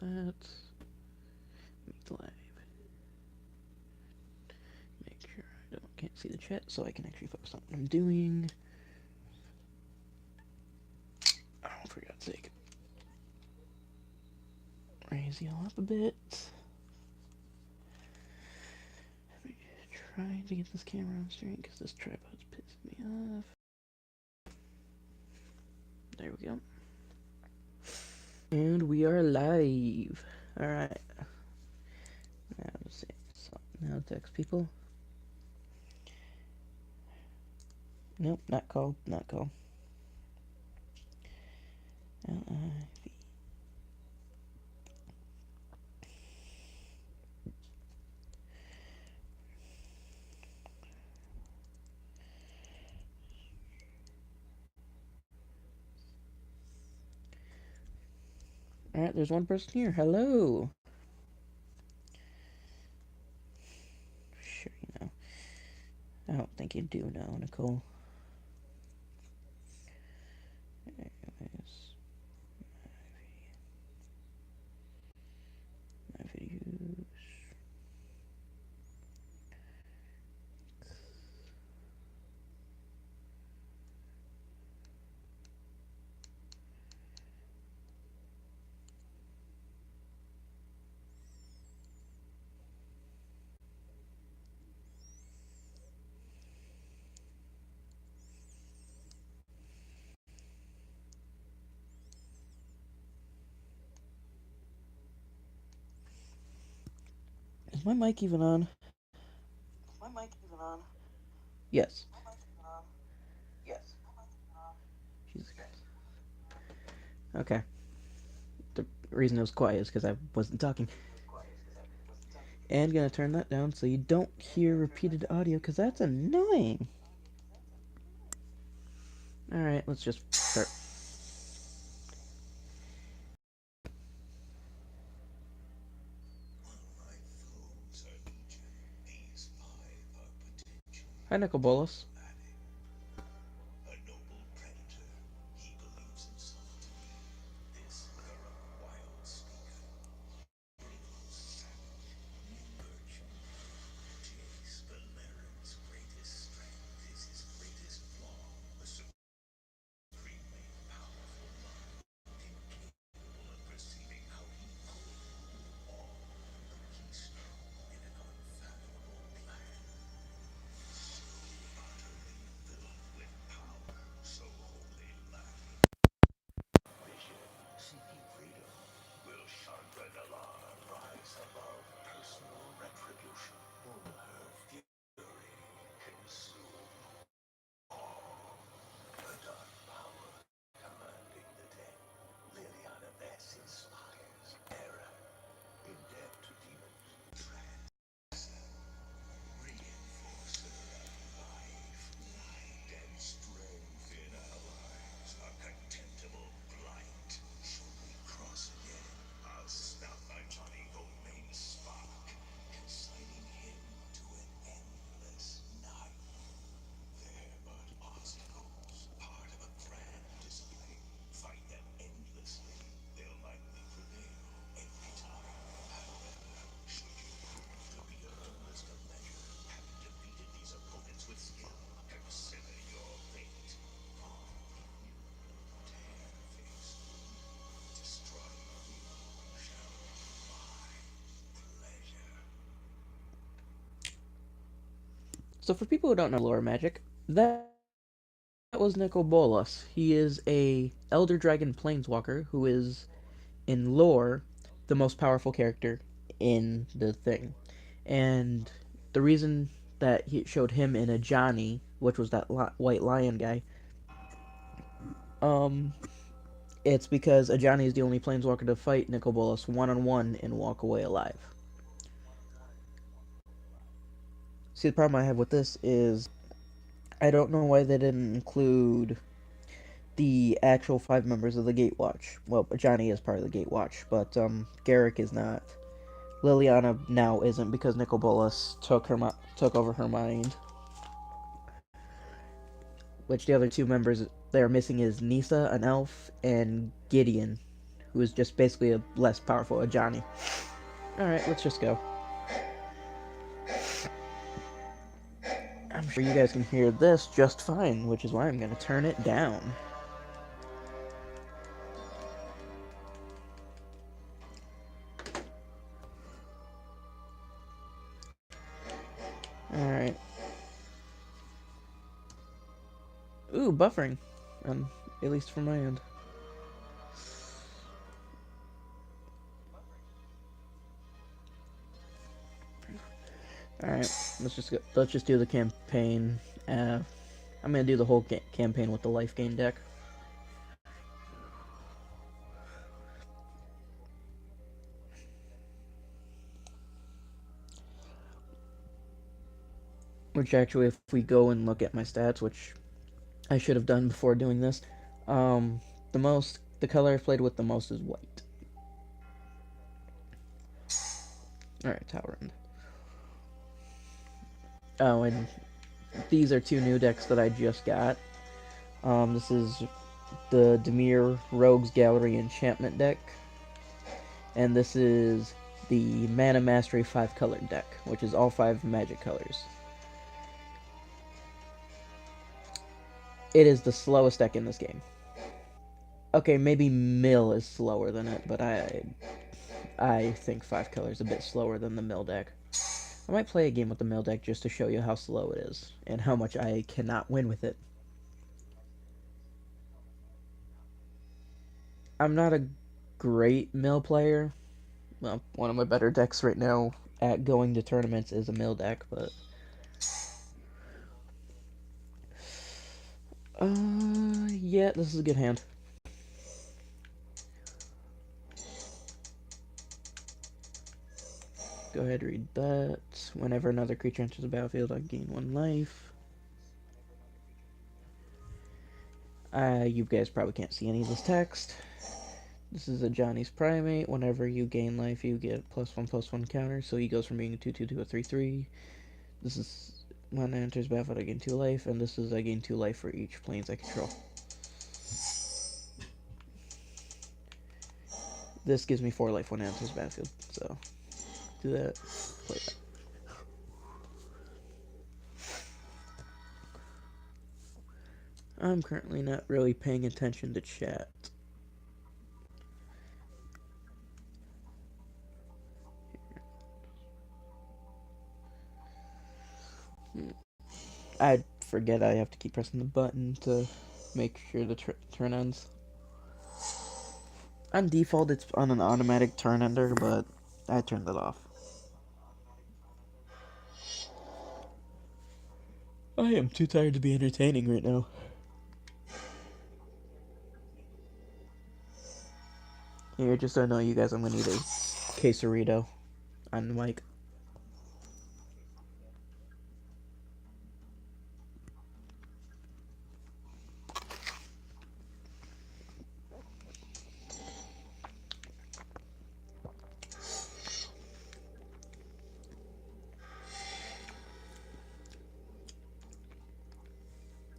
that. Meet live. Make sure can't see the chat so I can actually focus on what I'm doing. Oh, for God's sake. Raise y'all up a bit. Let me try to get this camera on straight because this tripod's pissing me off. There we go. And we are live. Alright. Now let's see. So now text people. Nope, not call, not call. L-I-V. Alright, there's one person here. Hello. Sure you know. I don't think you do know, Nicole. Anyways. My videos. Is my mic even on? Is my mic even on? Yes. My mic even on? Yes. Jesus Christ. Okay. The reason it was quiet is because I wasn't talking. And gonna turn that down so you don't hear repeated audio because that's annoying. Alright, let's just start. Hi, Nicol Bolas. So for people who don't know lore magic, that was Nicol Bolas. He is a Elder Dragon Planeswalker who is, in lore, the most powerful character in the thing. And the reason that he showed him in Ajani, which was that white lion guy, um, it's because Ajani is the only Planeswalker to fight Nicol Bolas one-on-one and walk away alive. See, the problem I have with this is I don't know why they didn't include the actual 5 members of the Gatewatch. Well, Johnny is part of the Gatewatch, but Garrick is not. Liliana now isn't because Nicol Bolas took over her mind. Which the other 2 members they are missing is Nisa, an elf, and Gideon, who is just basically a less powerful Ajani. Alright, let's just go. I'm sure you guys can hear this just fine, which is why I'm going to turn it down. Alright. Ooh, buffering. At least from my end. Alright, let's just do the campaign. I'm gonna do the whole campaign with the life gain deck. Which actually, if we go and look at my stats, which I should have done before doing this, the color I've played with the most is white. Alright, Tower End. Oh, and these are two new decks that I just got. This is the Dimir Rogues Gallery Enchantment deck. And this is the Mana Mastery 5-colored deck, which is all 5 magic colors. It is the slowest deck in this game. Okay, maybe Mill is slower than it, but I think 5 colors a bit slower than the Mill deck. I might play a game with the Mill deck just to show you how slow it is, and how much I cannot win with it. I'm not a great Mill player. Well, one of my better decks right now at going to tournaments is a Mill deck, but... yeah, this is a good hand. Go ahead, read that. Whenever another creature enters the battlefield, I gain 1 life. You guys probably can't see any of this text. This is Ajani's Primate. Whenever you gain life, you get +1/+1 counter. So he goes from being a 2/2 to a 3/3. This is when it enters battlefield, I gain 2 life, and this is I gain 2 life for each planes I control. This gives me 4 life when it enters battlefield. So do that. Play that. I'm currently not really paying attention to chat. I forget I have to keep pressing the button to make sure the turn ends. On default, it's on an automatic turn ender, but I turned it off. I am too tired to be entertaining right now. Here, just so I know you guys, I'm gonna need a quesarito on the mic.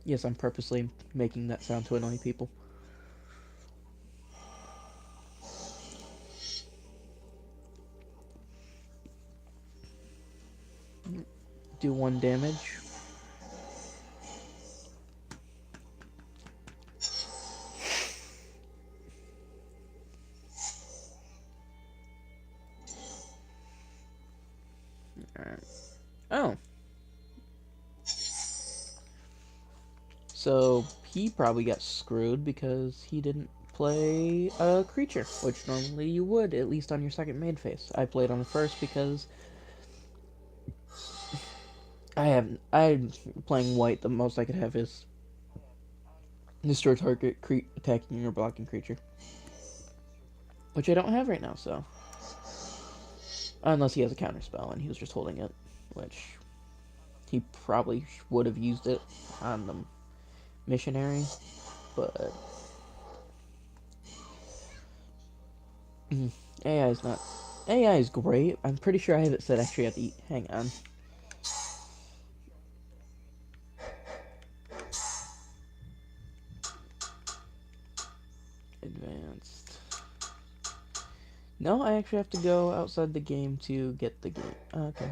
Yes, I'm purposely making that sound to annoy people. Do 1 damage. Alright. Oh. So, he probably got screwed because he didn't play a creature, which normally you would, at least on your second main phase. I played on the first because I'm playing white. The most I could have is destroy target attacking or blocking creature, which I don't have right now. So unless he has a counter spell and he was just holding it, which he probably would have used it on the missionary, but AI is not. AI is great. I'm pretty sure I have it set actually at the. Hang on. Advanced. No, I actually have to go outside the game to get the game. Okay.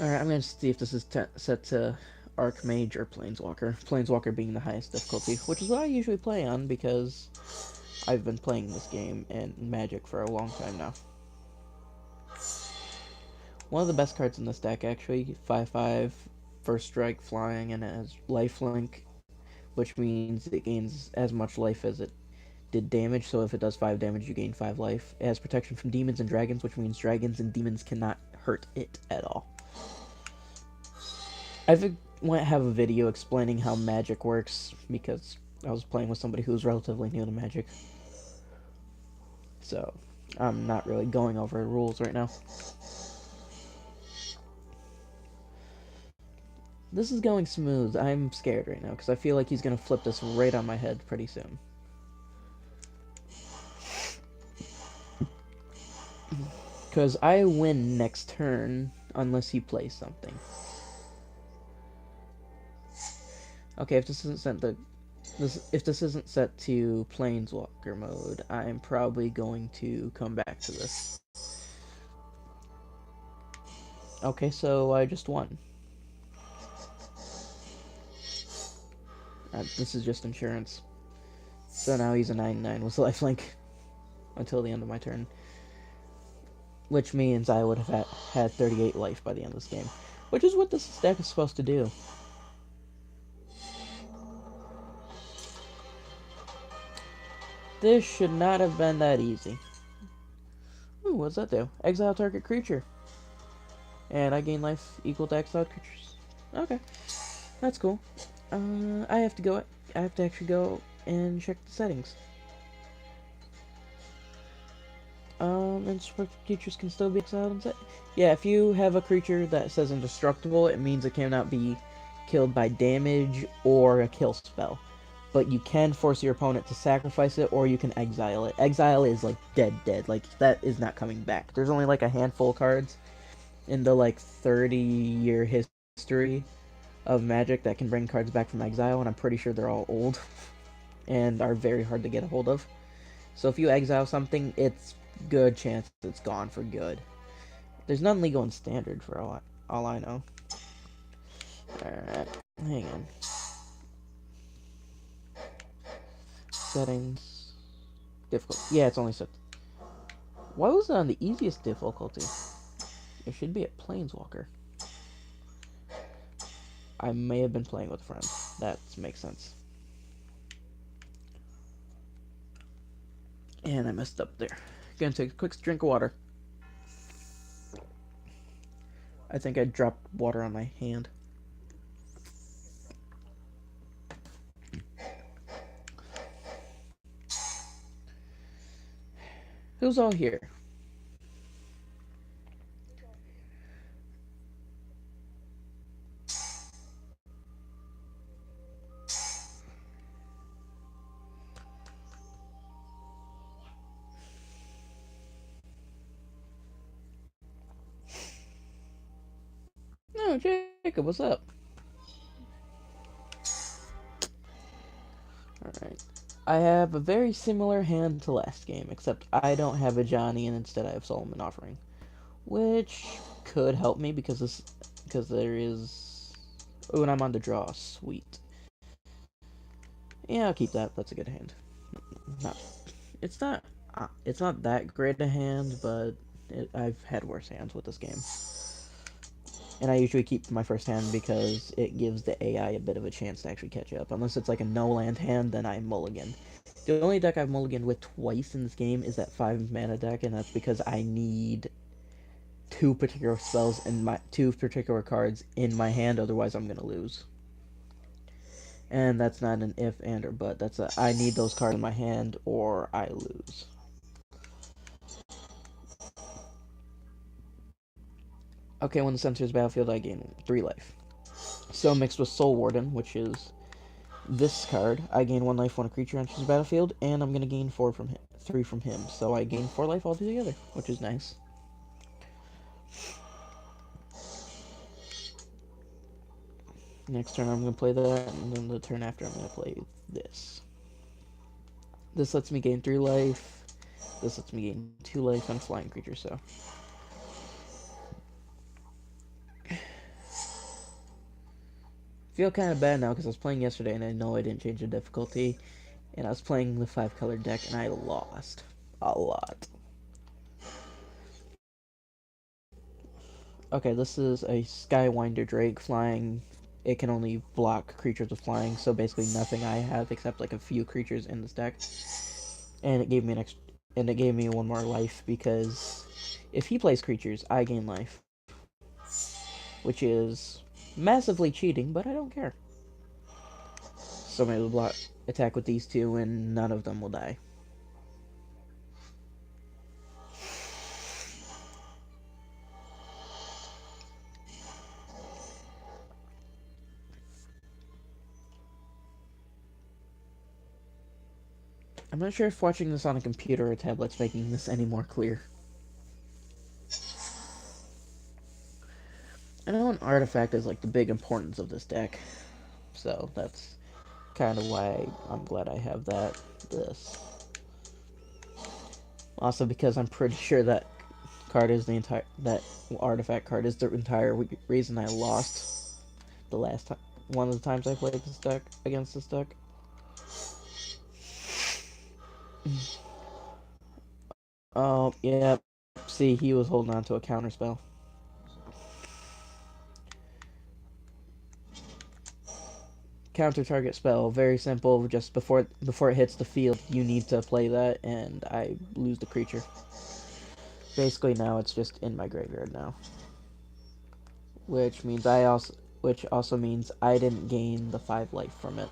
Alright, I'm gonna see if this is set to Archmage or Planeswalker. Planeswalker being the highest difficulty, which is what I usually play on because I've been playing this game and Magic for a long time now. One of the best cards in this deck, actually, 5/5, first strike, flying, and it has lifelink, which means it gains as much life as it did damage, so if it does 5 damage, you gain 5 life. It has protection from demons and dragons, which means dragons and demons cannot hurt it at all. I've have a video explaining how Magic works, because I was playing with somebody who's relatively new to Magic. So, I'm not really going over rules right now. This is going smooth. I'm scared right now, because I feel like he's going to flip this right on my head pretty soon. Because I win next turn, unless he plays something. Okay, if this isn't set if this isn't set to Planeswalker mode, I'm probably going to come back to this. Okay, so I just won. This is just insurance. So now he's a 9/9 with lifelink until the end of my turn. Which means I would have had 38 life by the end of this game. Which is what this deck is supposed to do. This should not have been that easy. Ooh, what's that do? Exile target creature. And I gain life equal to exiled creatures. Okay, that's cool. I have to actually go and check the settings. Indestructible creatures can still be exiled and set. Yeah, if you have a creature that says indestructible, it means it cannot be killed by damage or a kill spell. But you can force your opponent to sacrifice it, or you can exile it. Exile is like dead. Like, that is not coming back. There's only like a handful of cards in the like 30-year history of Magic that can bring cards back from exile, and I'm pretty sure they're all old and are very hard to get a hold of. So if you exile something, it's good chance it's gone for good. There's none legal in standard for all I know. Alright, hang on. Settings. Difficult. Yeah, it's only set. Why was it on the easiest difficulty? It should be at Planeswalker. I may have been playing with a friend. That makes sense. And I messed up there. Gonna take a quick drink of water. I think I dropped water on my hand. Who's all here? No, Jacob, what's up? Alright. I have a very similar hand to last game, except I don't have a Johnny and instead I have Solomon Offering. Which could help me because there is... Oh, and I'm on the draw. Sweet. Yeah, I'll keep that. That's a good hand. It's not that great a hand, but I've had worse hands with this game. And I usually keep my first hand because it gives the AI a bit of a chance to actually catch up. Unless it's like a no-land hand, then I mulligan. The only deck I've mulliganed with twice in this game is that 5 mana deck, and that's because I need two particular spells and two particular cards in my hand, otherwise I'm gonna lose. And that's not an if, and, or but. That's a I need those cards in my hand or I lose. Okay, when this enters battlefield, I gain 3 life. So mixed with Soul Warden, which is this card, I gain 1 life when a creature enters the battlefield, and I'm gonna gain 3 from him. So I gain 4 life altogether, which is nice. Next turn I'm going to play that, and then the turn after I'm going to play this. This lets me gain 3 life. This lets me gain 2 life on flying creatures, so. Feel kind of bad now because I was playing yesterday and I know I didn't change the difficulty. And I was playing the 5-color deck and I lost. A lot. Okay, this is a Skywinder Drake flying. It can only block creatures with flying, so basically nothing I have except like a few creatures in this deck. And it gave me one more life because if he plays creatures, I gain life, which is massively cheating, but I don't care. So I'm able to block attack with these two, and none of them will die. I'm not sure if watching this on a computer or tablet's making this any more clear. I know an artifact is like the big importance of this deck, so that's kind of why I'm glad I have this. Also because I'm pretty sure that artifact card is the entire reason I lost the last time, one of the times I played this deck against this deck. Oh, yeah. See, he was holding on to a counter spell. Counter target spell, very simple. Just before it hits the field, you need to play that, and I lose the creature. Basically, now it's just in my graveyard now, which also means I didn't gain the 5 life from it.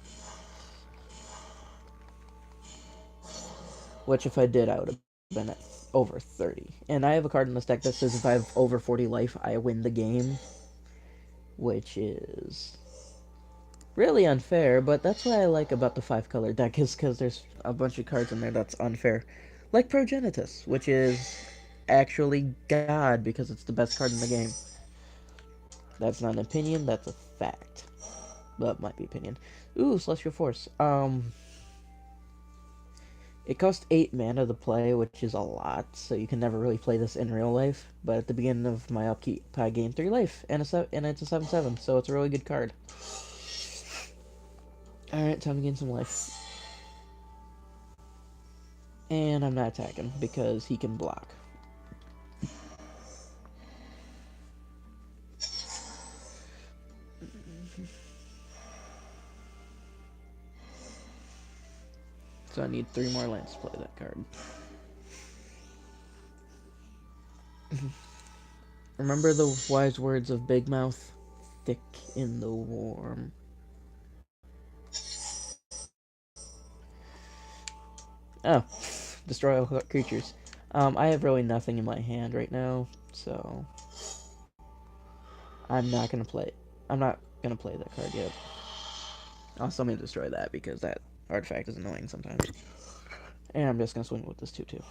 Which, if I did, I would have been at over 30. And I have a card in this deck that says if I have over 40 life, I win the game, which is really unfair, but that's what I like about the 5-color deck, is because there's a bunch of cards in there that's unfair. Like Progenitus, which is actually God because it's the best card in the game. That's not an opinion, that's a fact. Well, it might be opinion. Ooh, Celestial Force. It costs 8 mana to play, which is a lot, so you can never really play this in real life. But at the beginning of my upkeep, I gain 3 life, and it's a 7/7, so it's a really good card. Alright, time to gain some life. And I'm not attacking, because he can block. So I need 3 more lands to play that card. Remember the wise words of Big Mouth? Thick in the warm. Oh, destroy all creatures. I have really nothing in my hand right now, so I'm not gonna play that card yet. Also, I'm gonna destroy that because that artifact is annoying sometimes. And I'm just gonna swing with this 2/2.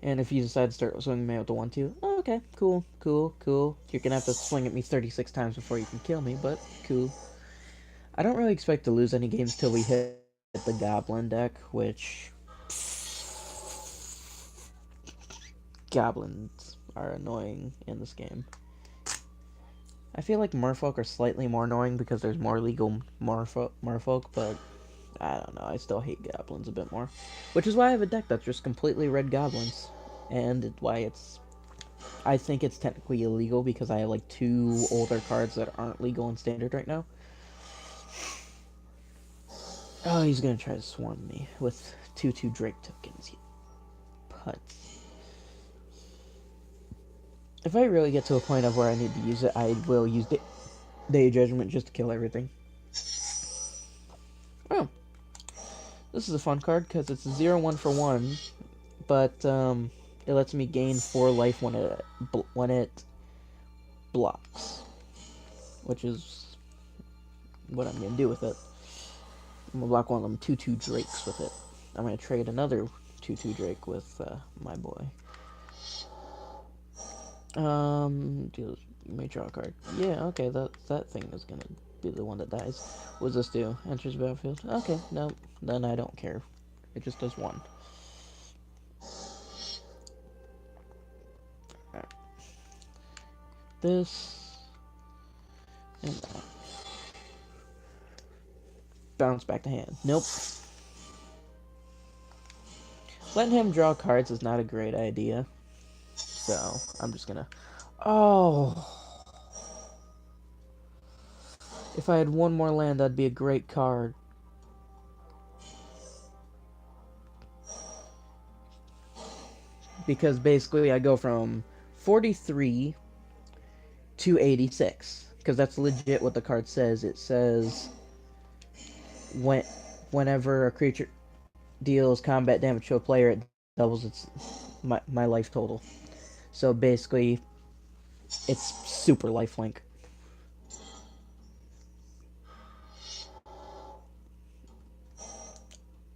And if you decide to start swinging me with the 1/2, oh, okay, cool. You're gonna have to swing at me 36 times before you can kill me, but cool. I don't really expect to lose any games till we hit the Goblin deck, which goblins are annoying in this game. I feel like Merfolk are slightly more annoying because there's more legal Merfolk, but I don't know, I still hate goblins a bit more. Which is why I have a deck that's just completely red goblins. And why I think it's technically illegal because I have like 2 older cards that aren't legal in standard right now. Oh, he's gonna try to swarm me with 2/2 Drake tokens. He putts. If I really get to a point of where I need to use it, I will use Day of Judgment just to kill everything. Oh. This is a fun card because it's a 0/1 for 1, but it lets me gain 4 life when it blocks, which is what I'm gonna do with it. I'm gonna block one of them 2/2 Drakes with it. I'm gonna trade another 2/2 Drake with my boy. You may draw a card. Yeah, okay, that thing is gonna be the one that dies. What does this do? Enters the battlefield. Okay, no, then I don't care. It just does one. Alright. This and that. Bounce back to hand. Nope. Letting him draw cards is not a great idea. So, I'm just gonna... Oh! If I had one more land, that'd be a great card. Because basically I go from 43 to 86. Because that's legit what the card says. It says... Whenever a creature deals combat damage to a player, it doubles my life total. So basically, it's super lifelink.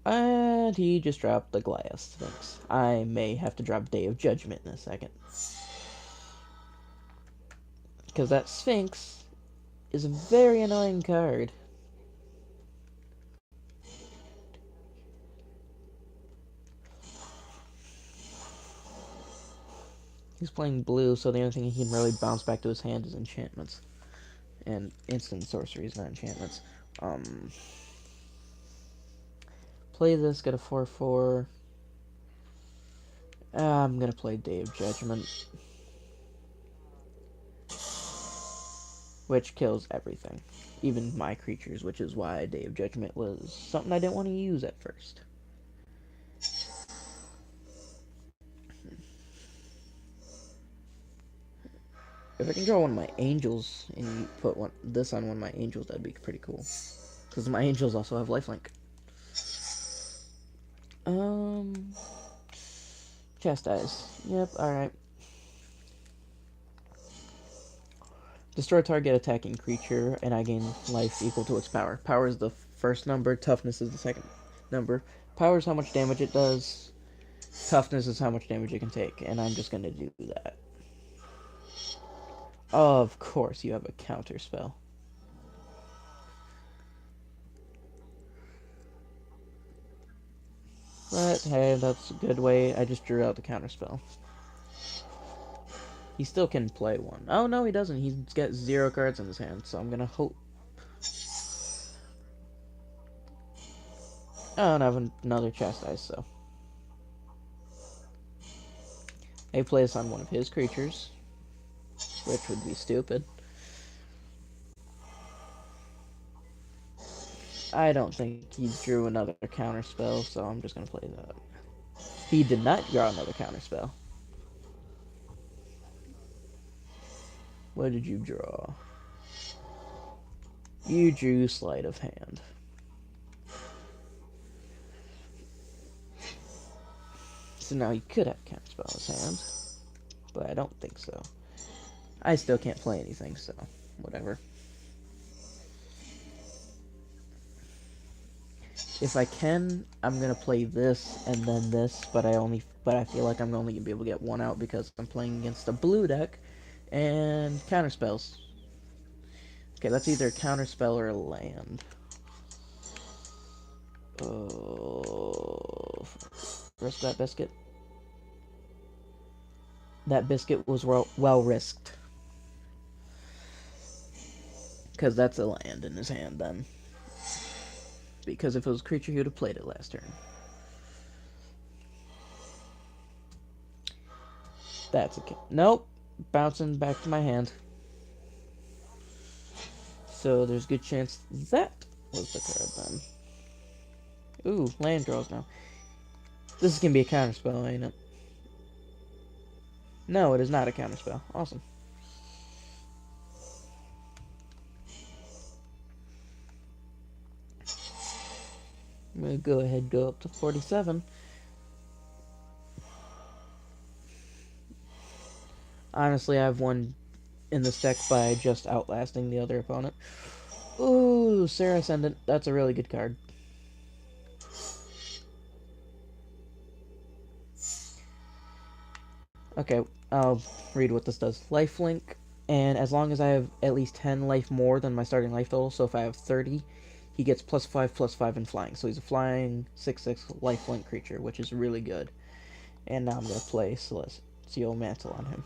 And he just dropped the Glass Sphinx. I may have to drop Day of Judgment in a second. Because that Sphinx is a very annoying card. He's playing blue, so the only thing he can really bounce back to his hand is enchantments. And instant sorceries, not enchantments. Play this, get a 4/4. I'm gonna play Day of Judgment. Which kills everything. Even my creatures, which is why Day of Judgment was something I didn't want to use at first. If I can draw one of my angels and you put this on one of my angels, that'd be pretty cool. Because my angels also have lifelink. Chastise. Yep, alright. Destroy target attacking creature, and I gain life equal to its power. Power is the first number, toughness is the second number. Power is how much damage it does. Toughness is how much damage it can take, and I'm just gonna do that. Of course, you have a counter spell. But hey, that's a good way. I just drew out the counter spell. He still can play one. Oh no, he doesn't. He's got 0 cards in his hand, so I'm gonna hope. Oh, and I have another Chastise, so. I play this on one of his creatures, which would be stupid. I don't think he drew another counter spell, so I'm just gonna play that. He did not draw another counter spell. What did you draw? You drew Sleight of Hand. So now he could have a counter spell in his hand, but I don't think so. I still can't play anything, so whatever. If I can, I'm gonna play this and then this, but I feel like I'm only gonna be able to get one out because I'm playing against a blue deck and counter spells. Okay, that's either a counter spell or a land. Oh, risk that biscuit. That biscuit was well risked. Because that's a land in his hand then. Because if it was a creature, he would have played it last turn. That's okay. Nope. Bouncing back to my hand. So there's a good chance that was the card then. Ooh, land draws now. This is gonna be a counterspell, ain't it? No, it is not a counterspell. Awesome. I'm gonna go ahead and go up to 47. Honestly, I've won in this deck by just outlasting the other opponent. Ooh, Serra Ascendant. That's a really good card. Okay, I'll read what this does. Lifelink, And as long as I have at least 10 life more than my starting life total, so if I have 30, he gets +5/+5 in flying. So he's a flying 6/6 lifelink creature, which is really good. And now I'm going to play Celestial Mantle on him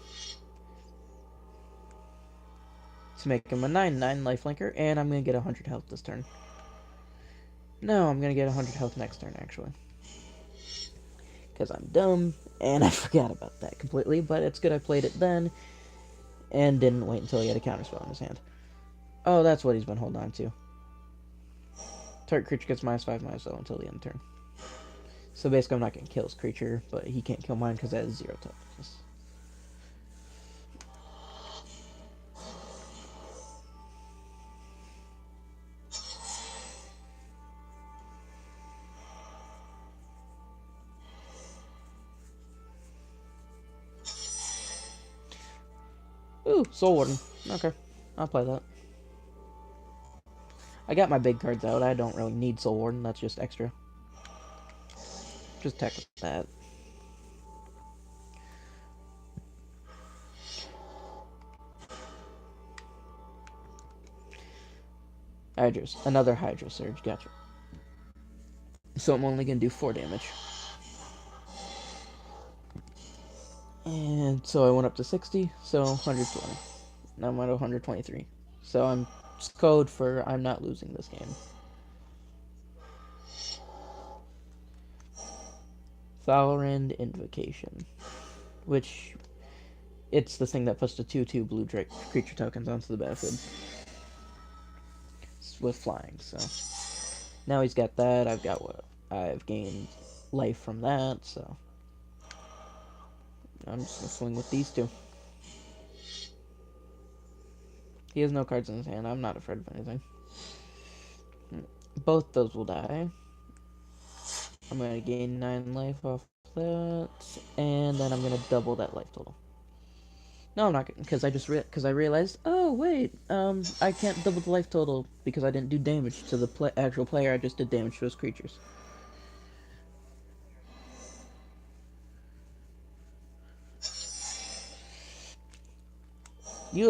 to make him a 9/9 lifelinker, and I'm going to get 100 health this turn. No, I'm going to get 100 health next turn, actually. Because I'm dumb, and I forgot about that completely, but it's good I played it then, and didn't wait until he had a counterspell in his hand. Oh, that's what he's been holding on to. Target creature gets -5/-0 until the end of the turn. So basically I'm not going to kill his creature, but he can't kill mine because it has 0 toughness. Ooh, Soul Warden. Okay, I'll play that. I got my big cards out. I don't really need Soul Warden. That's just extra. Just tech with that. Hydros. Another Hydro Surge. Gotcha. So I'm only going to do 4 damage. And so I went up to 60, so 120. Now I'm at 123. So I'm code for I'm not losing this game. Valorant Invocation. Which, it's the thing that puts the 2/2 blue Drake creature tokens onto the battlefield. With flying, so. Now he's got that, I've got what? I've gained life from that, so. I'm just gonna swing with these two. He has no cards in his hand, I'm not afraid of anything. Both those will die. I'm gonna gain 9 life off that, and then I'm gonna double that life total. No, I'm not, because I realized, oh wait, I can't double the life total because I didn't do damage to the actual player. I just did damage to his creatures. You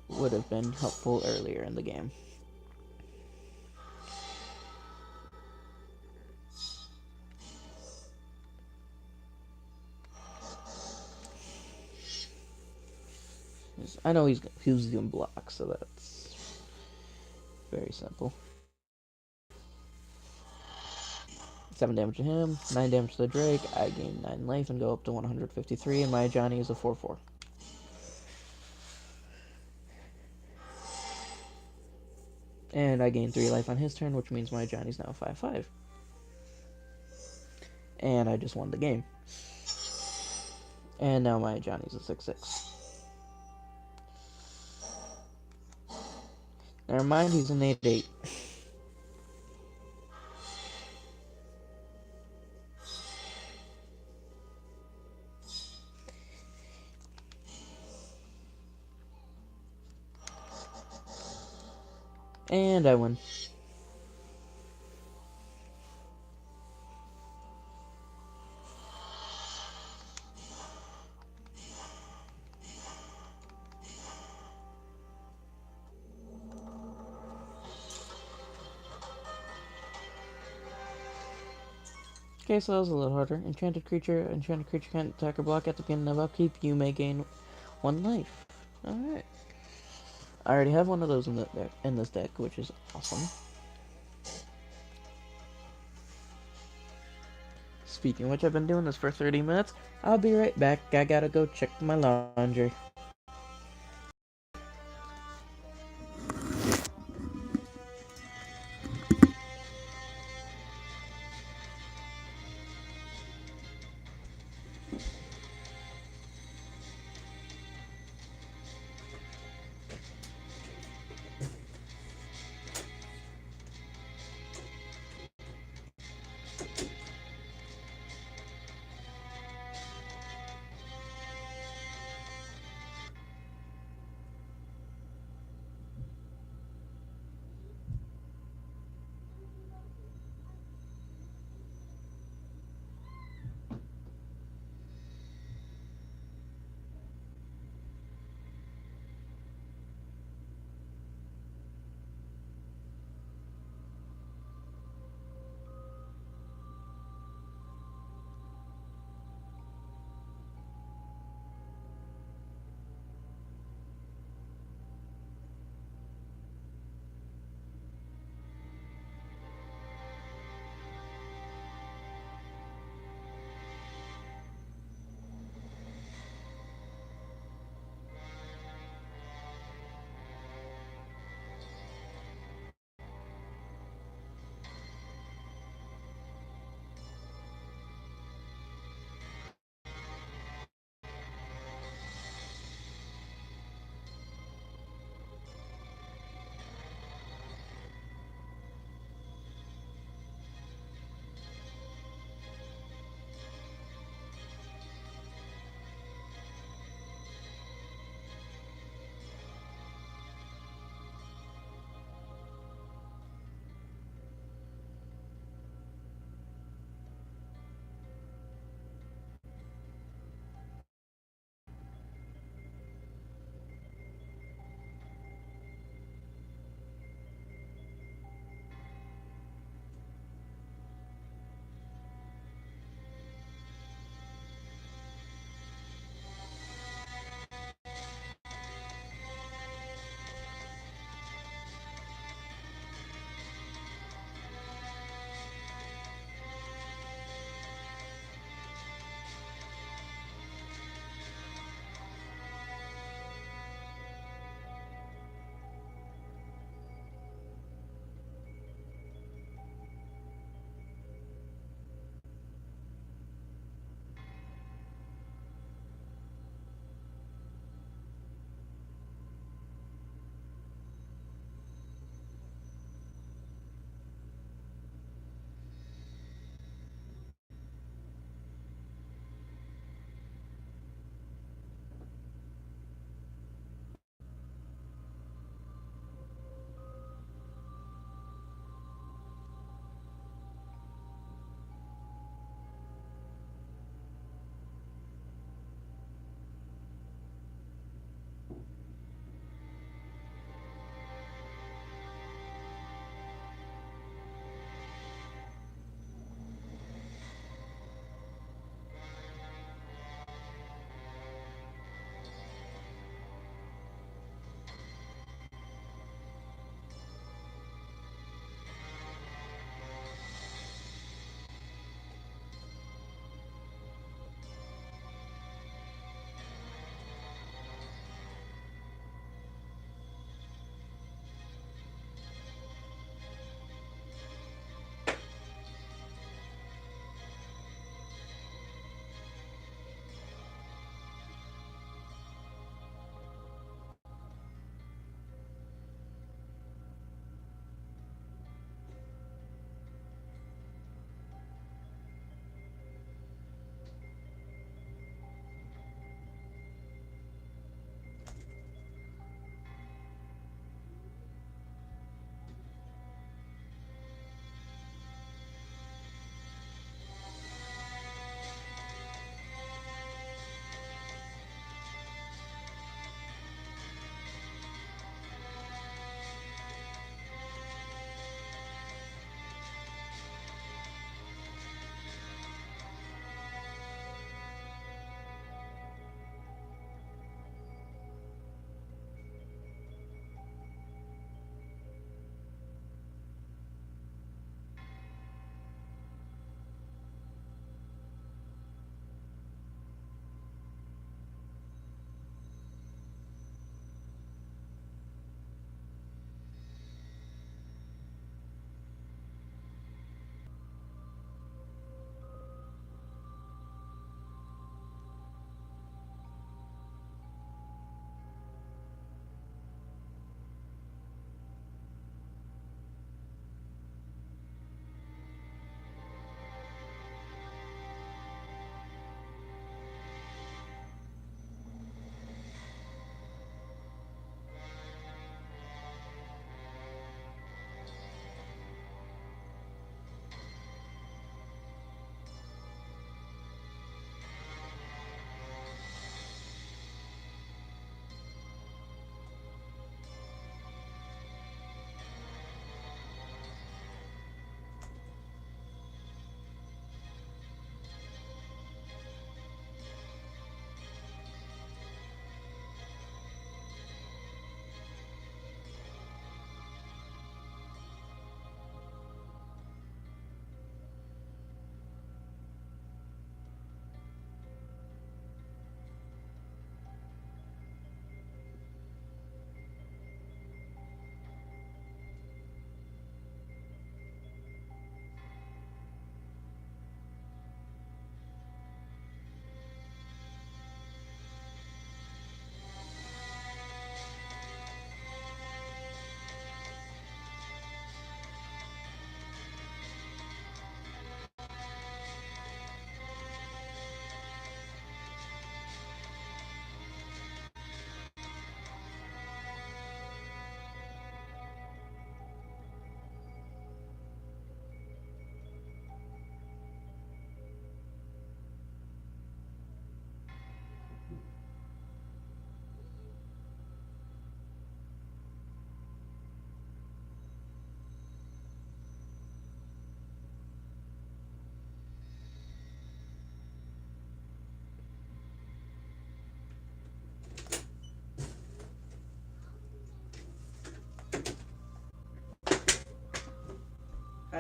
would have been helpful earlier in the game. I know he's doing blocks, so that's very simple. 7 damage to him, 9 damage to the Drake. I gain 9 life and go up to 153, and my Johnny is a 4/4. And I gain 3 life on his turn, which means my Johnny's now 5/5. And I just won the game. And now my Johnny's a 6/6. Never mind, he's an 8/8. And I win. Okay, so that was a little harder. Enchanted creature can't attack or block at the beginning of upkeep. You may gain 1 life. Alright. I already have one of those in this deck, which is awesome. Speaking of which, I've been doing this for 30 minutes. I'll be right back. I gotta go check my laundry.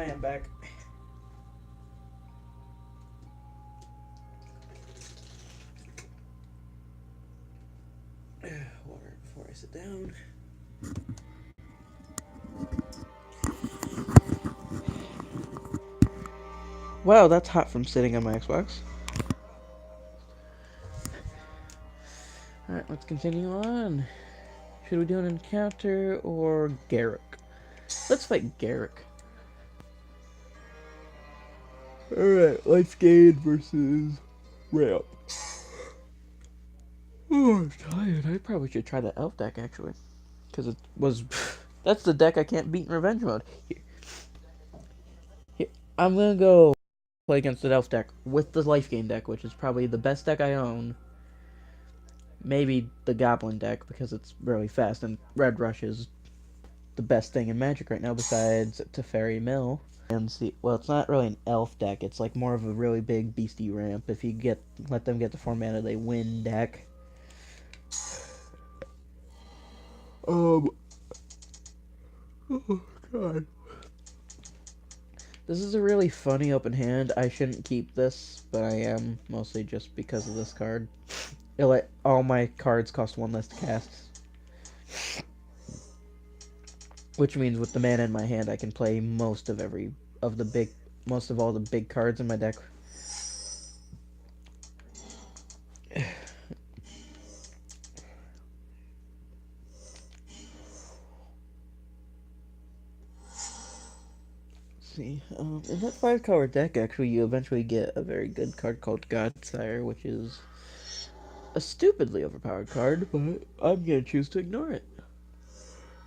I am back. Water before I sit down. Wow, that's hot from sitting on my Xbox. Alright, let's continue on. Should we do an encounter or Garrick? Let's fight Garrick. Alright, Lights Gain versus Ramp. Oh, I'm tired. I probably should try the elf deck, actually. Because it was... That's the deck I can't beat in revenge mode. Here, I'm gonna go play against the elf deck with the life gain deck, which is probably the best deck I own. Maybe the goblin deck, because it's really fast, and Red Rush is the best thing in Magic right now besides Teferi Mill. And see, well, it's not really an elf deck. It's like more of a really big beastie ramp. If you let them get the 4 mana, they win deck. Oh god. This is a really funny open hand. I shouldn't keep this, but I am, mostly just because of this card. All my cards cost 1 less to cast. Which means with the mana in my hand, I can play most of all the big cards in my deck. See, in that 5-color deck, actually, you eventually get a very good card called Godsire, which is a stupidly overpowered card, but I'm gonna choose to ignore it.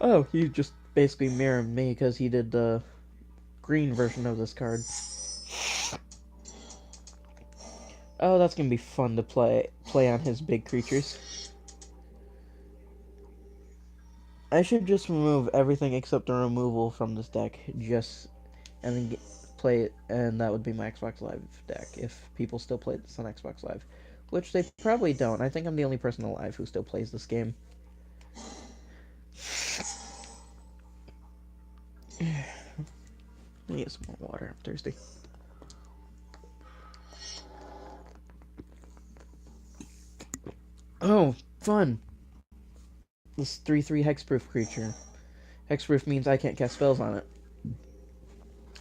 Oh, he just basically mirrored me because he did the green version of this card. Oh, that's gonna be fun to play on his big creatures. I should just remove everything except the removal from this deck, and then play it, and that would be my Xbox Live deck if people still play this on Xbox Live, which they probably don't. I think I'm the only person alive who still plays this game. Let me get some more water. I'm thirsty. Oh, fun! This 3/3 hexproof creature. Hexproof means I can't cast spells on it.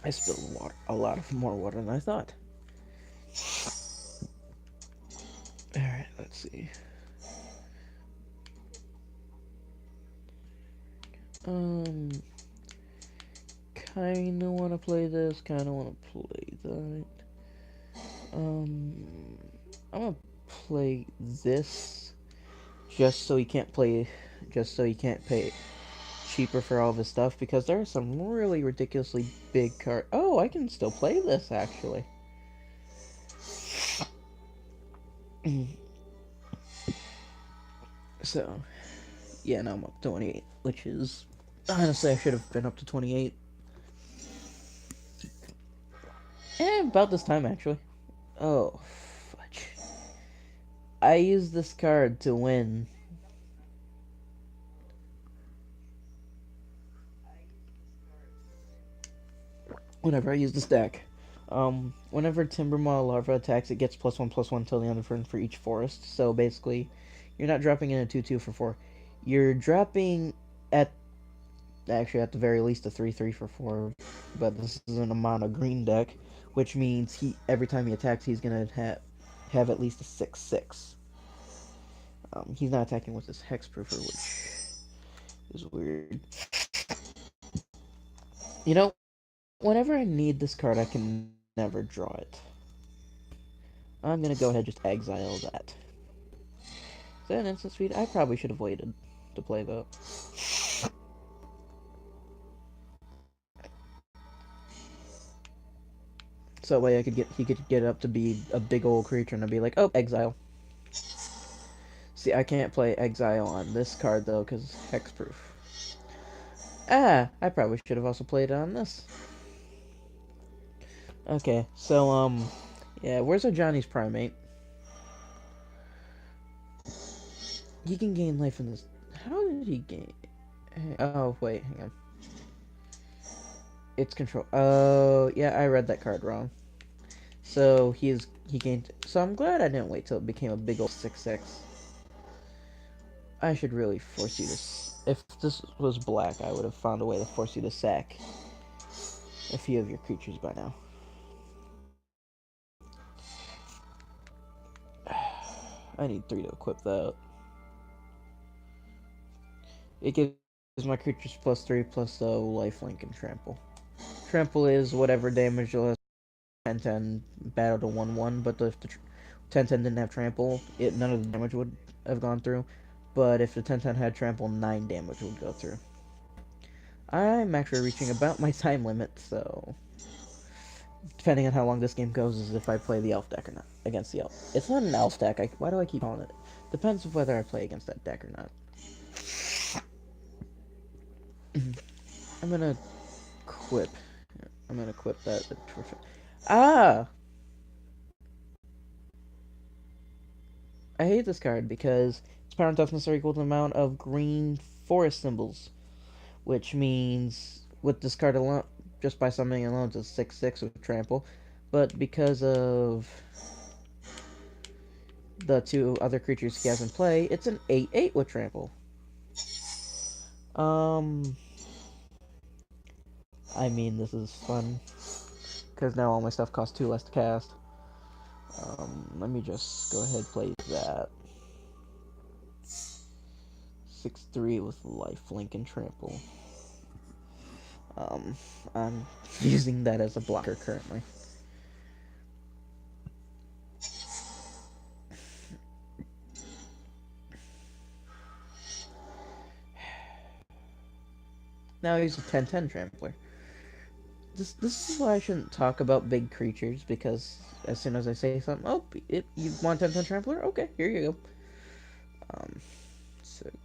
I spilled a lot of more water than I thought. Alright, let's see. Kinda wanna play this, kinda wanna play that. I'm gonna play this just so he can't pay cheaper for all of his stuff, because there are some really ridiculously big cards. Oh, I can still play this, actually. So, yeah, now I'm up to 28, which is... Honestly, I should have been up to 28. About this time, actually. Oh, fudge. I used this card to win. Whenever I use this deck. Whenever Timbermaw Larva attacks, it gets +1/+1 till the end of turn for each forest. So basically, you're not dropping in a 2/2 for 4. You're dropping actually at the very least a 3/3 for 4. But this is an mono green deck, which means every time he attacks, he's gonna have at least a 6/6. He's not attacking with his Hexproofer, which is weird. You know, whenever I need this card, I can never draw it. I'm gonna go ahead and just exile that. Is that an instant speed? I probably should have waited to play that. So that way he could get up to be a big old creature and I'd be like, oh, exile. See, I can't play exile on this card though, because hexproof. I probably should have also played it on this. Okay, so, yeah, where's our Johnny's Primate? He can gain life in this. How did he gain? Oh, wait, hang on. It's control. Oh, yeah, I read that card wrong. So he gained. So I'm glad I didn't wait till it became a big old 6/6. I should really force you to. If this was black, I would have found a way to force you to sack a few of your creatures by now. I need 3 to equip that. It gives my creatures +3 plus lifelink and trample. Trample is whatever damage you'll have 10/10 battle to 1/1, but if the 10/10 didn't have trample, none of the damage would have gone through. But if the 10/10 had trample, 9 damage would go through. I'm actually reaching about my time limit, so depending on how long this game goes is if I play the elf deck or not against the elf. It's not an elf deck. Why do I keep calling it? Depends on whether I play against that deck or not. I'm gonna equip. I'm gonna equip that. Ah! I hate this card because its power and toughness are equal to the amount of green forest symbols, which means with this card alone, just by summoning alone, it's a 6/6 with trample. But because of the 2 other creatures he has in play, it's an 8/8 with trample. I mean, this is fun because now all my stuff costs 2 less to cast. Let me just go ahead and play that. 6/3 with lifelink and trample. I'm using that as a blocker currently. Now he's a 10/10 trampler. This is why I shouldn't talk about big creatures, because as soon as I say something, oh, you want 10/10 trampler? Okay, here you go. 6,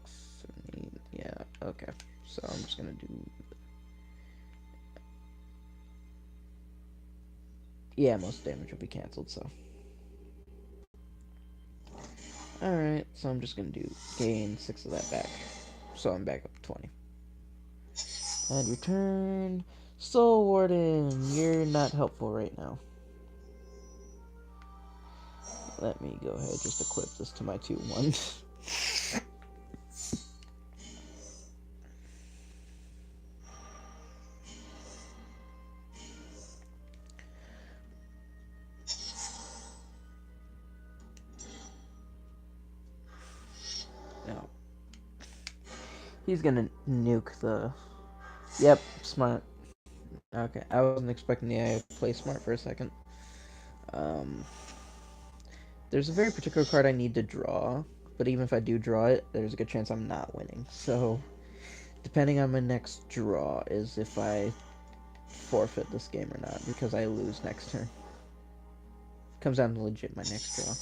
7, 8, yeah, okay. So I'm just gonna do. Yeah, most damage will be cancelled, so. Alright, so I'm just gonna do gain 6 of that back. So I'm back up to 20. And return. Soul Warden, you're not helpful right now. Let me go ahead just equip this to my 2/1. No. He's gonna nuke the. Yep, smart. Okay, I wasn't expecting the AI to play smart for a second. Um, there's a very particular card I need to draw, but even if I do draw it, there's a good chance I'm not winning. So, depending on my next draw, is if I forfeit this game or not, because I lose next turn. Comes down to legit my next draw.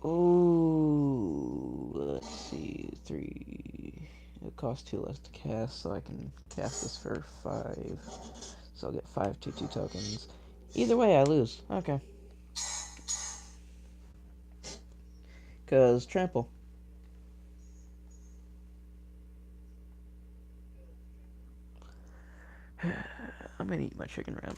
Ooh, let's see, 3. It costs 2 less to cast, so I can cast this for 5. So I'll get 5 2/2 tokens. Either way, I lose. Okay. Because trample. I'm gonna eat my chicken wrap.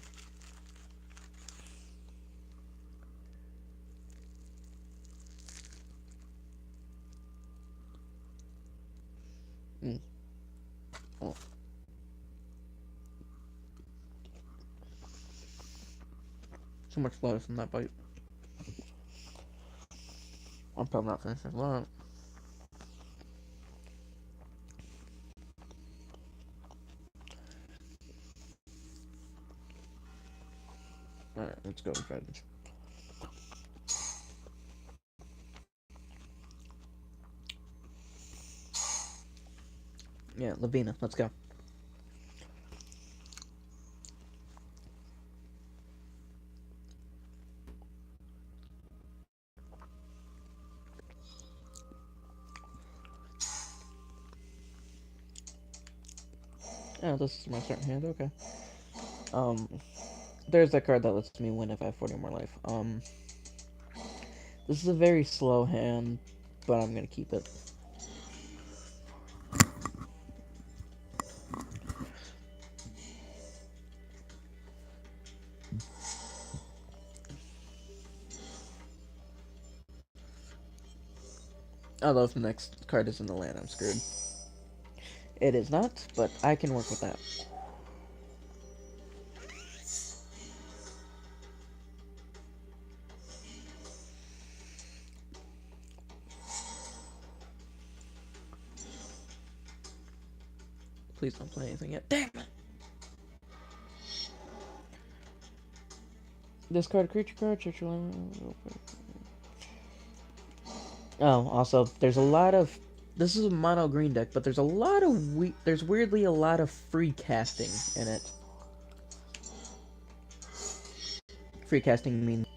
Oh. So much lettuce in that bite. I'm probably not finishing that. Alright, let's go, friends. Yeah, Lavina, let's go. Oh, this is my starting hand, okay. Um, there's that card that lets me win if I have 40 more life. This is a very slow hand, but I'm gonna keep it. Although if the next card is in the land, I'm screwed. It is not, but I can work with that. Please don't play anything yet. Damn it! Discard a creature card. Oh, also, there's a lot of... This is a mono green deck, but there's a lot of... There's weirdly a lot of free casting in it. Free casting means...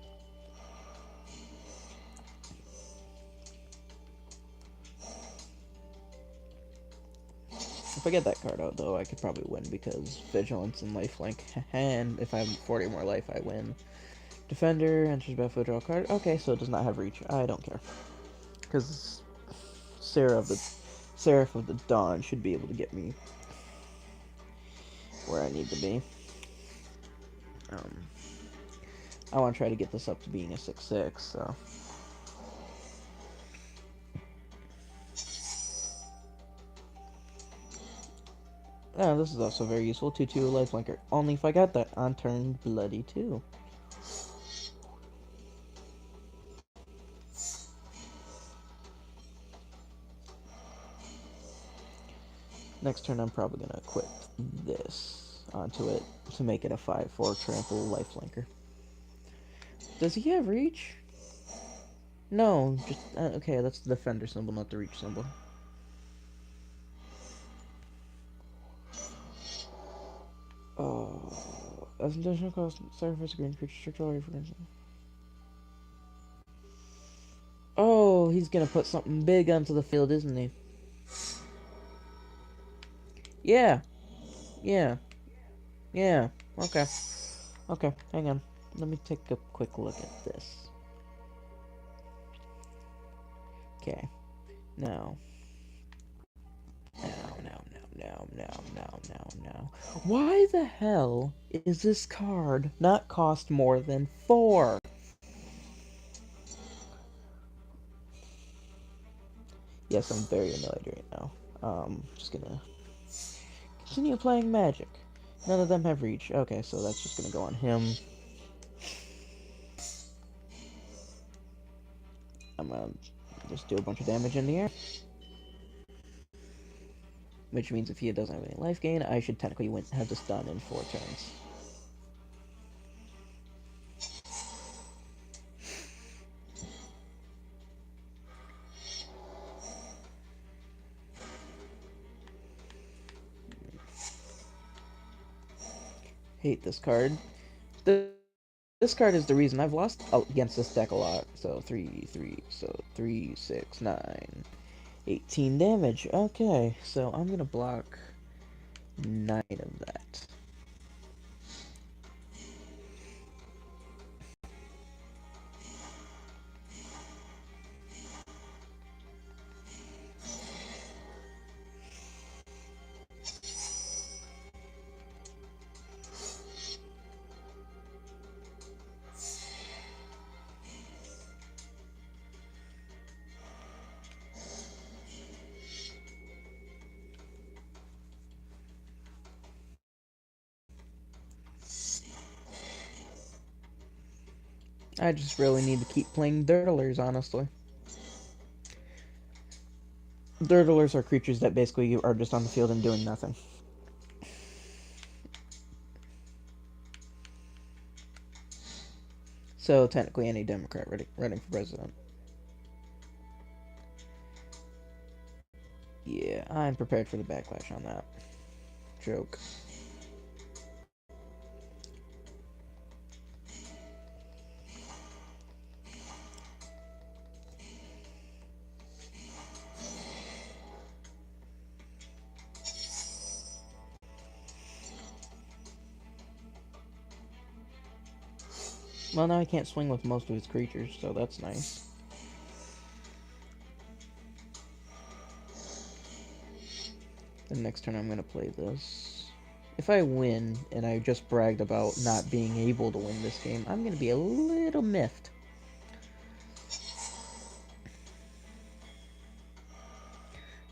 If I get that card out, though, I could probably win because Vigilance and Lifelink. And if I have 40 more life, I win. Defender, enters battlefield, draw a card. Okay, so it does not have reach. I don't care. Because Seraph of the Dawn should be able to get me where I need to be. I want to try to get this up to being a 6/6, so... Oh, this is also very useful. 2/2 lifelinker. Only if I got that on turn bloody 2. Next turn I'm probably going to equip this onto it to make it a 5/4 trample lifelinker. Does he have reach? No, just... okay, that's the defender symbol, not the reach symbol. Oh, as an additional cost, sacrifice a green creature structural for instance. Oh, he's gonna put something big onto the field, isn't he? Yeah. Yeah. Yeah. Okay. Okay, hang on. Let me take a quick look at this. Okay. Now. Now. Why the hell is this card not cost more than 4? Yes, I'm very annoyed right now. Just gonna continue playing Magic. None of them have reach. Okay, so that's just gonna go on him. I'm gonna just do a bunch of damage in the air. Which means if he doesn't have any life gain, I should technically have this done in 4 turns. Hate this card. This card is the reason I've lost against this deck a lot. So 3, 6, 9, 18 damage. Okay, so I'm gonna block 9 of that. I just really need to keep playing Dirtlers, honestly. Dirtlers are creatures that basically are just on the field and doing nothing. So technically any Democrat running for president. Yeah, I'm prepared for the backlash on that. Joke. Well, now I can't swing with most of his creatures, so that's nice. The next turn I'm going to play this. If I win, and I just bragged about not being able to win this game, I'm going to be a little miffed.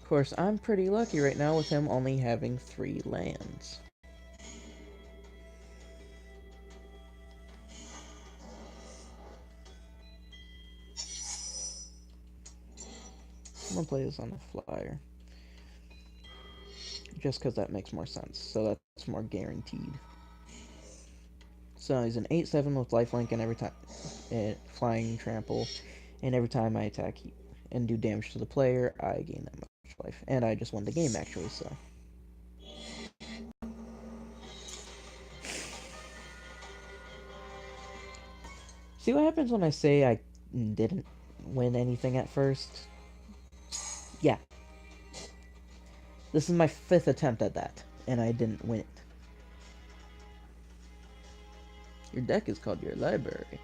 Of course, I'm pretty lucky right now with him only having 3 lands. I'm gonna play this on the flyer. Just because that makes more sense. So that's more guaranteed. So he's an 8/7 with lifelink, and every time flying trample, and every time I attack and do damage to the player, I gain that much life. And I just won the game actually, so. See what happens when I say I didn't win anything at first? Yeah. This is my 5th attempt at that, and I didn't win it. Your deck is called your library.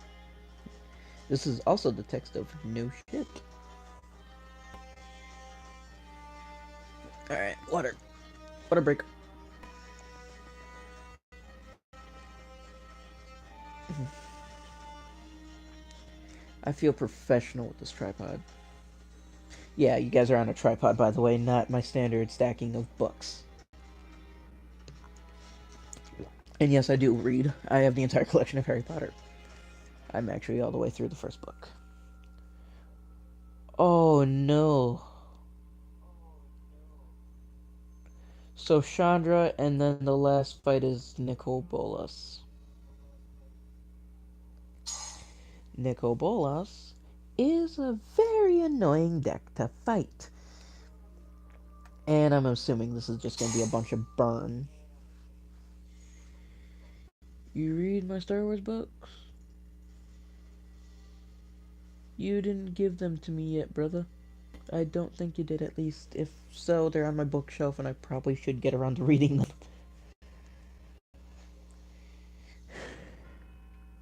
This is also the text of No Shit. Alright, water. Water break. I feel professional with this tripod. Yeah, you guys are on a tripod, by the way, not my standard stacking of books. And yes, I do read. I have the entire collection of Harry Potter. I'm actually all the way through the first book. Oh no. So Chandra, and then the last fight is Nicol Bolas. Nicol Bolas is a very annoying deck to fight. And I'm assuming this is just going to be a bunch of burn. You read my Star Wars books? You didn't give them to me yet, brother. I don't think you did, at least. If so, they're on my bookshelf, and I probably should get around to reading them.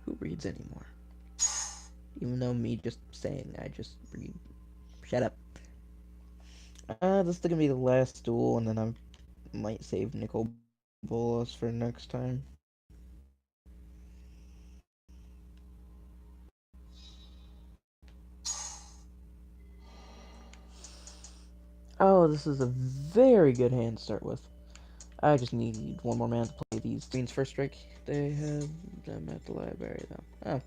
Who reads anymore? Even though me just saying I just read. Shut up. This is gonna be the last duel, and then I might save Nicol Bolas for next time. Oh, this is a very good hand to start with. I just need one more man to play these Queen's First Strike. They have them at the library, though. Oh.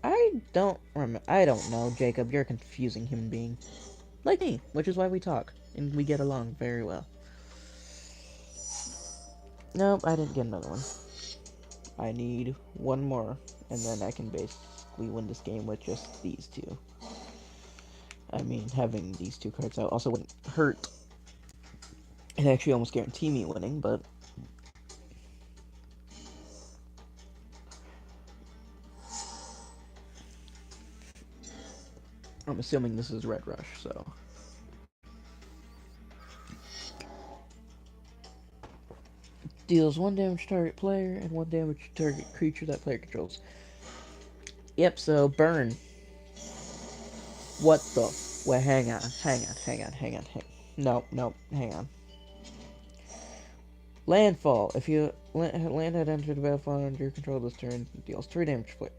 I don't know, Jacob. You're a confusing human being. Like me, which is why we talk, and we get along very well. Nope, I didn't get another one. I need one more, and then I can basically win this game with just these two. I mean, having these 2 cards out also wouldn't hurt. It actually almost guaranteed me winning, but... I'm assuming this is Red Rush, so... Deals 1 damage to target player and 1 damage to target creature that player controls. Yep, so burn. What the... Wait, hang on. No, hang on. Landfall. If you land had entered the battlefield under your control this turn, deals 3 damage to player.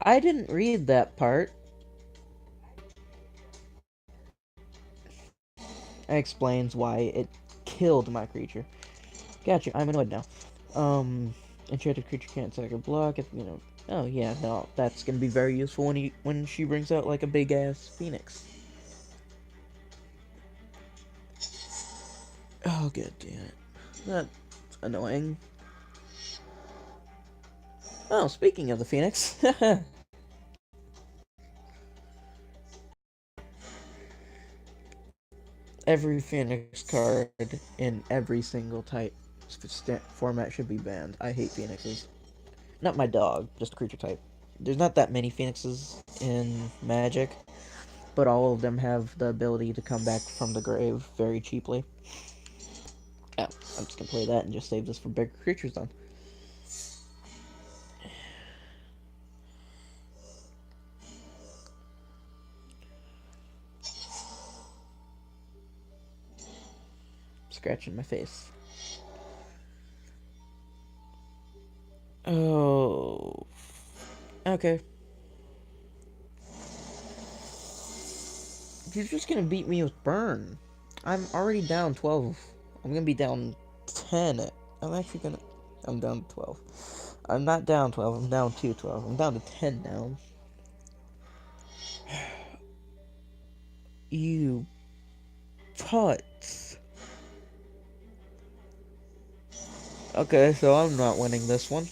I didn't read that part. That explains why it killed my creature. Gotcha, I'm annoyed now. Enchanted creature can't attack or block, oh yeah, no, that's gonna be very useful when she brings out like a big ass phoenix. Oh god damn it. That's annoying. Oh, speaking of the phoenix. Every phoenix card in every single type format should be banned. I hate phoenixes. Not my dog, just a creature type. There's not that many phoenixes in Magic, but all of them have the ability to come back from the grave very cheaply. Oh, I'm just gonna play that and just save this for bigger creatures then. Scratching my face. Oh. Okay. He's just gonna beat me with burn. I'm already down 12. I'm gonna be down 10. I'm actually gonna. I'm down 12. I'm not down 12. I'm down to 12. I'm down to 10 now. You putz. Okay, so I'm not winning this one.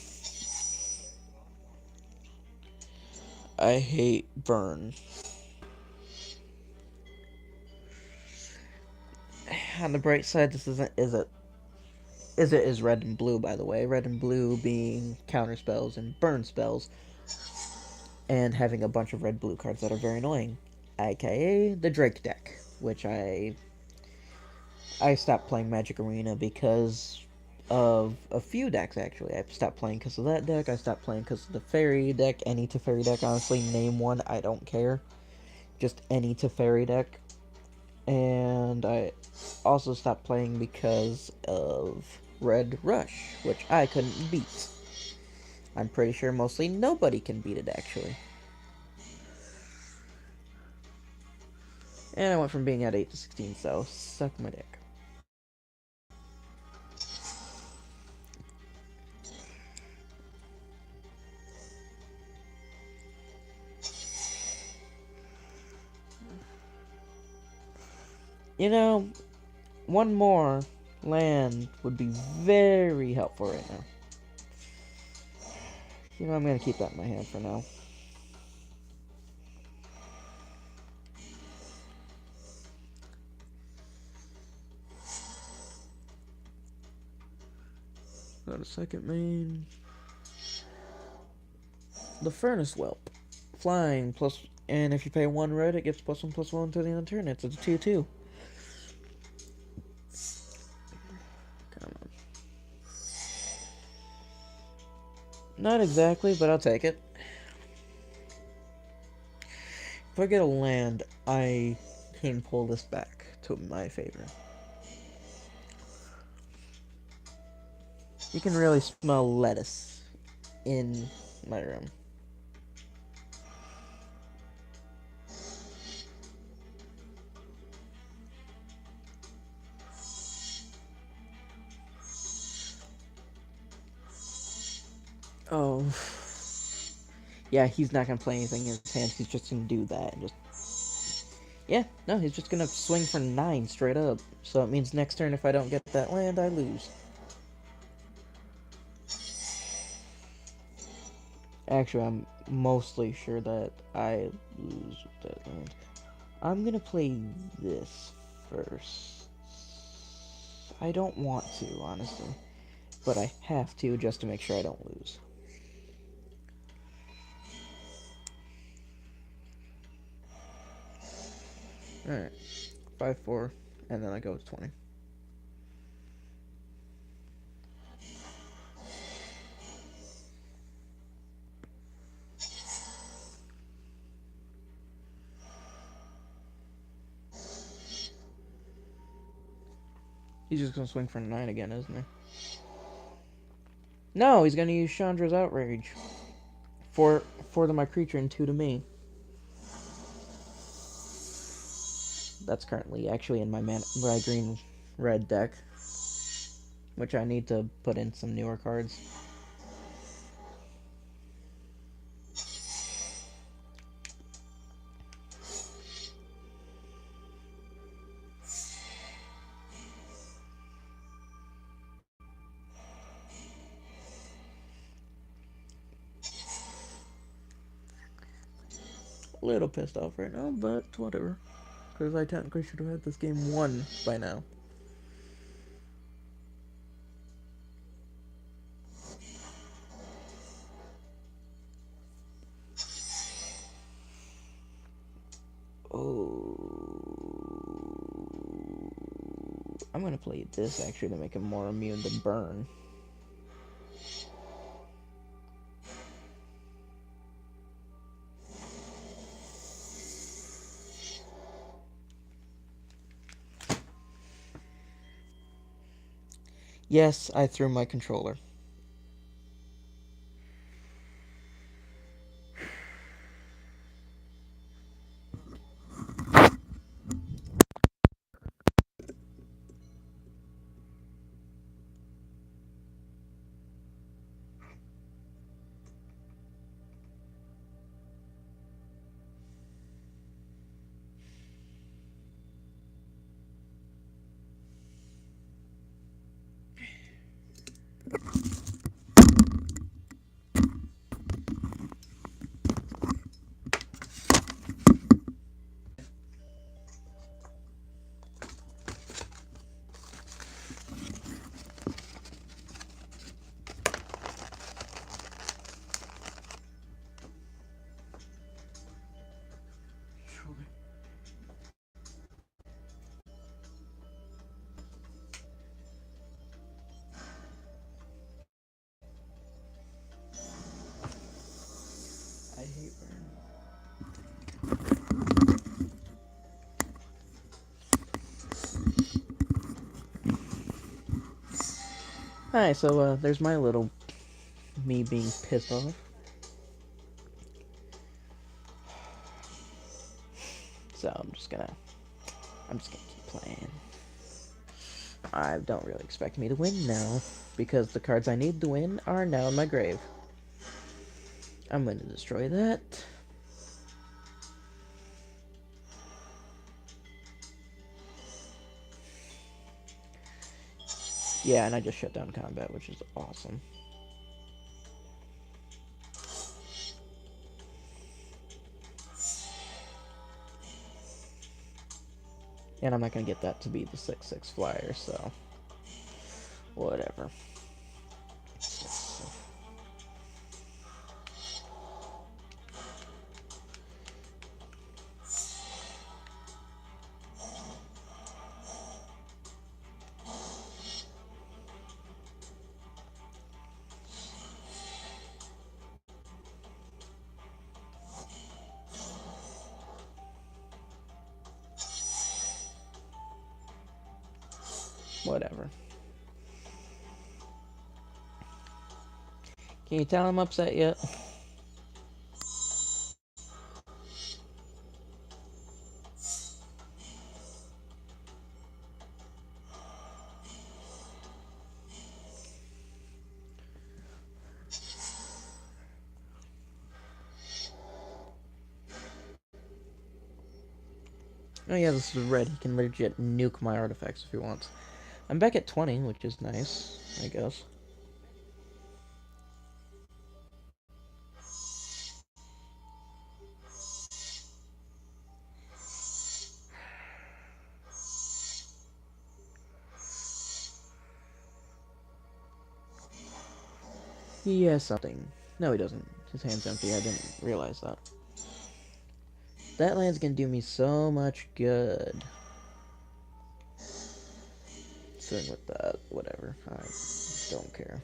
I hate burn. On the bright side, this isn't. Is red and blue, by the way. Red and blue being counter spells and burn spells, and having a bunch of red blue cards that are very annoying, aka the Drake deck, which I stopped playing Magic Arena because of a few decks actually. I stopped playing because of that deck. I stopped playing because of the Teferi deck. Any Teferi deck, honestly, name one. I don't care. Just any Teferi deck. And I also stopped playing because of Red Rush, which I couldn't beat. I'm pretty sure mostly nobody can beat it actually. And I went from being at 8 to 16, so suck my dick. You know, one more land would be very helpful right now. You know, I'm gonna keep that in my hand for now. Got a second main. The Furnace Whelp. Flying plus, and if you pay 1 red, it gets +1/+1 to the end of the turn. It's a 2/2. Come on. Not exactly, but I'll take it. If I get a land, I can pull this back to my favor. You can really smell lettuce in my room. Oh. Yeah, he's not gonna play anything in his hand. He's just gonna do that and just. Yeah, no, he's just gonna swing for 9 straight up. So it means next turn, if I don't get that land, I lose. Actually, I'm mostly sure that I lose with that land. I'm gonna play this first. I don't want to, honestly. But I have to just to make sure I don't lose. Alright. 5-4, and then I go with 20. He's just gonna swing for 9 again, isn't he? No, he's gonna use Chandra's Outrage. 4 to my creature and 2 to me. That's currently actually in my green red deck, which I need to put in some newer cards. A little pissed off right now, but whatever. Because I technically should have had this game won by now. Oh, I'm gonna play this actually to make him more immune to burn. Yes, I threw my controller. hate Hi, so there's my little me being pissed off. So I'm just gonna keep playing. I don't really expect me to win now, because the cards I need to win are now in my grave. I'm gonna destroy that. Yeah, and I just shut down combat, which is awesome. And I'm not gonna get that to be the 6/6 flyer, so whatever. Whatever. Can you tell I'm upset yet? Oh yeah, this is red. He can legit nuke my artifacts if he wants. I'm back at 20, which is nice, I guess. He has something. No, he doesn't. His hand's empty. I didn't realize that. That land's gonna do me so much good. Sitting with that, whatever. I don't care.